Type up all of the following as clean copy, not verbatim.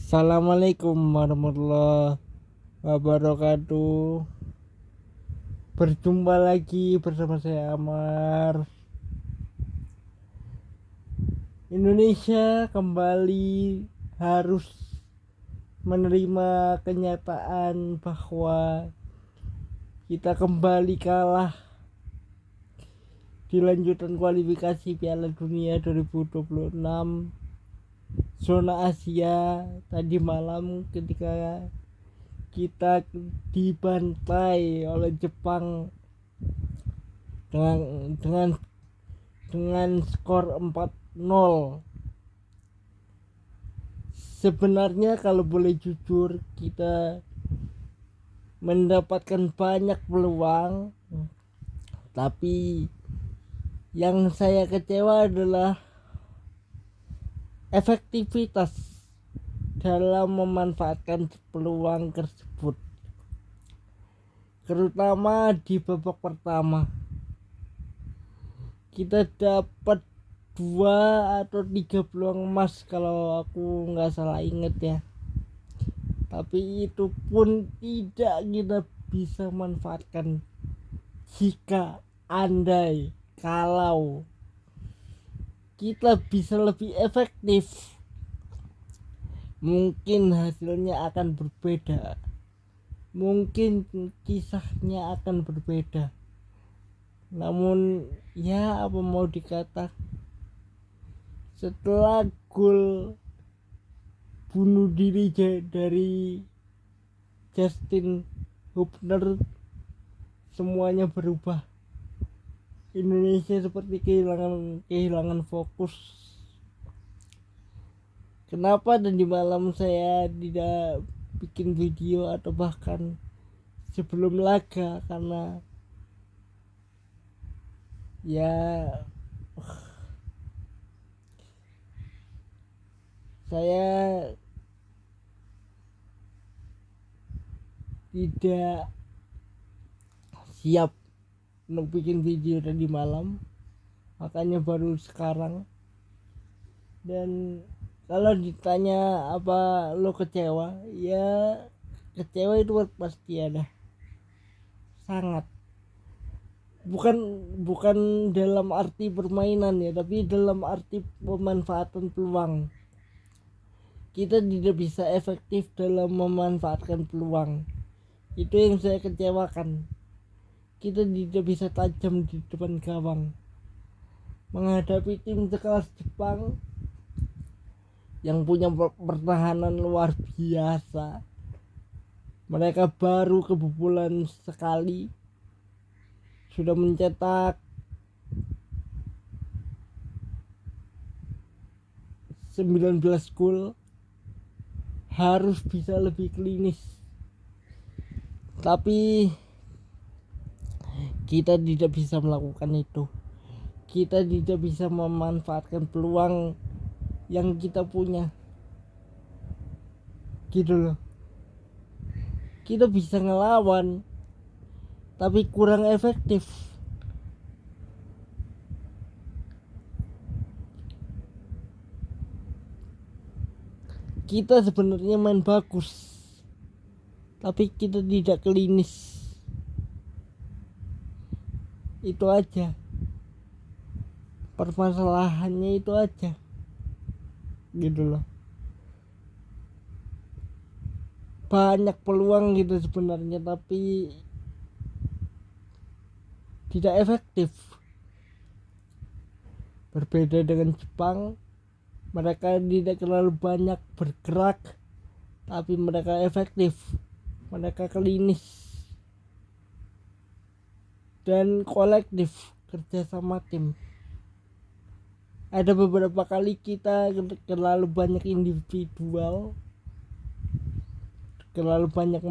Assalamualaikum warahmatullahi wabarakatuh. Berjumpa lagi bersama saya Amar. Indonesia kembali harus menerima kenyataan bahwa kita kembali kalah di lanjutan kualifikasi Piala Dunia 2026 zona Asia tadi malam, ketika kita dibantai oleh Jepang dengan dengan dengan skor 4-0. Sebenarnya kalau boleh jujur, kita mendapatkan banyak peluang, tapi yang saya kecewa adalah efektivitas dalam memanfaatkan peluang tersebut, terutama di babak pertama. Kita dapat 2 atau 3 peluang emas kalau aku nggak salah inget ya, tapi itu pun tidak kita bisa manfaatkan. Jika andai kalau kita bisa lebih efektif, mungkin hasilnya akan berbeda, mungkin kisahnya akan berbeda. Namun ya, apa mau dikata, setelah gol bunuh diri dari Justin Hubner, semuanya berubah. Indonesia seperti kehilangan fokus. Kenapa dan di malam saya tidak bikin video atau bahkan sebelum laga? Karena ya, saya tidak siap untuk bikin video tadi malam, makanya baru sekarang. Dan kalau ditanya apa lo kecewa, ya kecewa itu pasti ada, sangat. Bukan dalam arti permainan ya, tapi dalam arti pemanfaatan peluang. Kita tidak bisa efektif dalam memanfaatkan peluang. Itu yang saya kecewakan. Kita tidak bisa tajam di depan gawang menghadapi tim sekelas Jepang yang punya pertahanan luar biasa. Mereka baru kebobolan sekali, sudah mencetak 19 gol. Harus bisa lebih klinis, tapi kita tidak bisa melakukan itu. Kita tidak bisa memanfaatkan peluang yang kita punya, gitu loh. Kita bisa ngelawan tapi kurang efektif. Kita sebenarnya main bagus, tapi kita tidak klinis. Itu aja permasalahannya, itu aja, gitu loh. Banyak peluang gitu sebenarnya, tapi tidak efektif. Berbeda dengan Jepang, mereka tidak terlalu banyak bergerak, tapi mereka efektif, mereka klinis dan kolektif, kerja sama tim. Ada beberapa kali kita terlalu banyak individual, terlalu banyak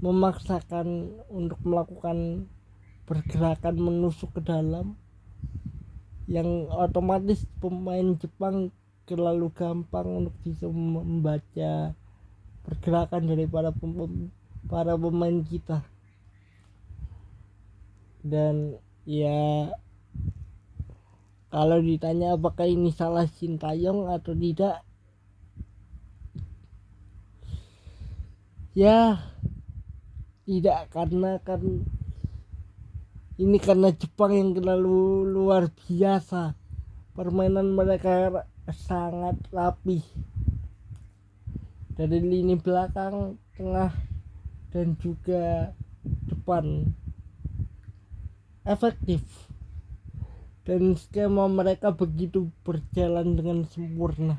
memaksakan untuk melakukan pergerakan menusuk ke dalam, yang otomatis pemain Jepang terlalu gampang untuk bisa membaca pergerakan dari para pemain kita. Dan ya, kalau ditanya apakah ini salah Sintayong atau tidak, Ya tidak, karena kan ini karena Jepang yang terlalu luar biasa. Permainan mereka sangat rapih dari lini belakang, tengah, dan juga depan, efektif, dan skema mereka begitu berjalan dengan sempurna.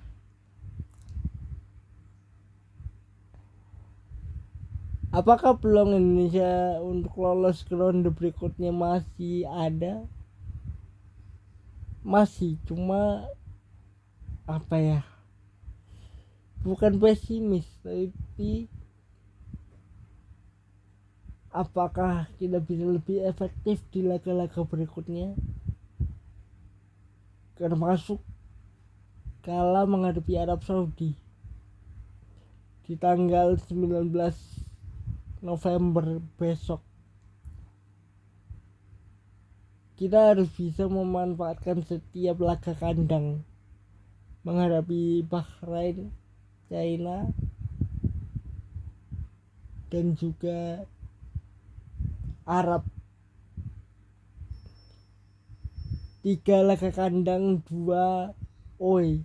Apakah peluang Indonesia untuk lolos ke ronde berikutnya masih ada? Masih, cuma apa ya, bukan pesimis, tapi apakah kita bisa lebih efektif di laga-laga berikutnya, termasuk kala menghadapi Arab Saudi di tanggal 19 November besok. Kita harus bisa memanfaatkan setiap laga kandang menghadapi Bahrain, China, dan juga Arab. 3 laga kandang, 2 away,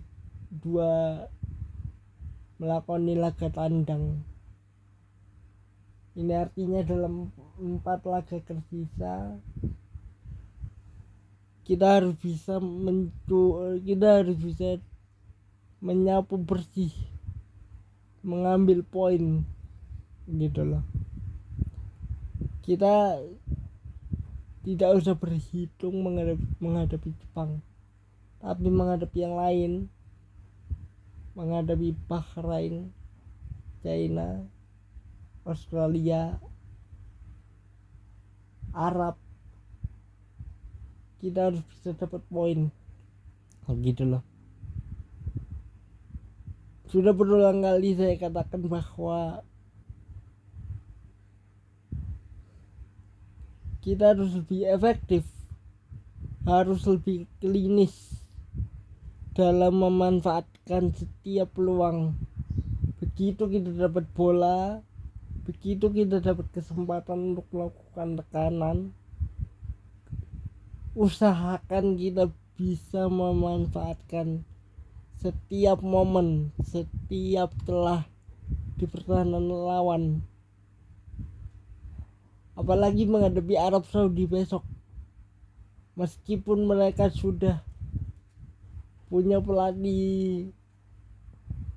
2 melakoni laga tandang. Ini artinya dalam 4 laga tersisa kita harus bisa menyapu bersih, mengambil poin gitu loh. Kita tidak usah berhitung menghadapi Jepang, tapi menghadapi yang lain, menghadapi Bahrain, China, Australia, Arab, kita harus bisa dapat poin gitu loh. Sudah berulang kali saya katakan bahwa kita harus lebih efektif, harus lebih klinis dalam memanfaatkan setiap peluang. Begitu kita dapat bola, begitu kita dapat kesempatan untuk melakukan tekanan, usahakan kita bisa memanfaatkan setiap momen, setiap celah di pertahanan lawan. Apalagi menghadapi Arab Saudi besok, meskipun mereka sudah punya pelatih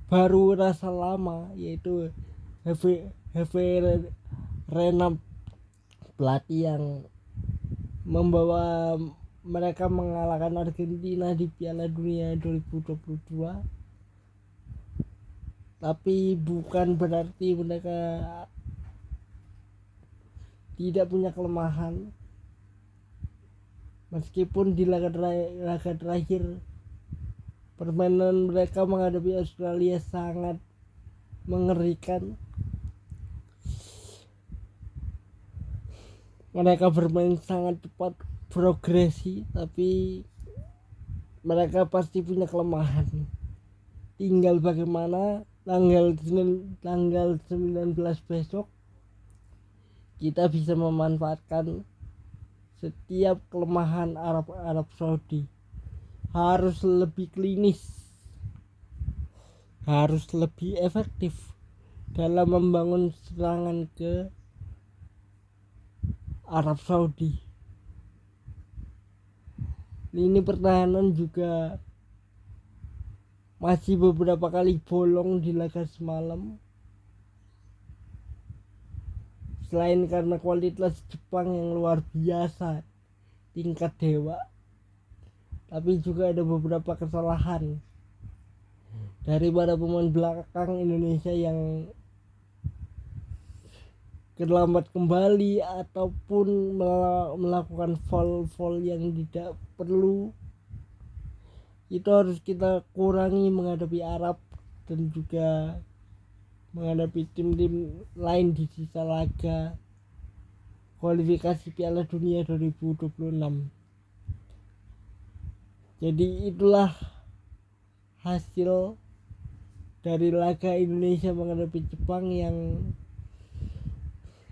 baru rasa lama, yaitu Hervé Renard, pelatih yang membawa mereka mengalahkan Argentina di Piala Dunia 2022, tapi bukan berarti mereka tidak punya kelemahan. Meskipun di laga terakhir permainan mereka menghadapi Australia sangat mengerikan, mereka bermain sangat cepat, progresi, tapi mereka pasti punya kelemahan. Tinggal bagaimana tanggal 19 besok kita bisa memanfaatkan setiap kelemahan Arab Saudi. Harus lebih klinis, harus lebih efektif dalam membangun serangan ke Arab Saudi. Lini pertahanan juga masih beberapa kali bolong di laga semalam. Selain karena kualitas Jepang yang luar biasa, tingkat dewa, tapi juga ada beberapa kesalahan dari para pemain belakang Indonesia yang terlambat kembali ataupun melakukan foul yang tidak perlu. Itu harus kita kurangi menghadapi Arab dan juga menghadapi tim-tim lain di sisa laga kualifikasi Piala Dunia 2026. Jadi itulah hasil dari laga Indonesia menghadapi Jepang yang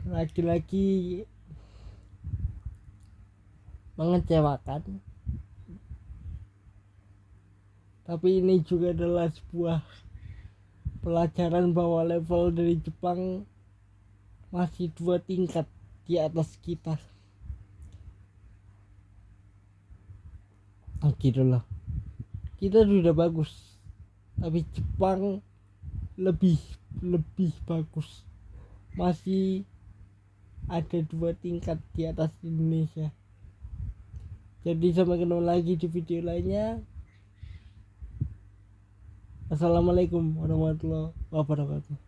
lagi-lagi mengecewakan, tapi ini juga adalah sebuah pelajaran bahwa level dari Jepang masih 2 tingkat di atas kita. Gitu loh, kita sudah bagus tapi Jepang lebih bagus, masih ada 2 tingkat di atas Indonesia. Jadi sampai ketemu lagi di video lainnya. Assalamualaikum warahmatullahi wabarakatuh.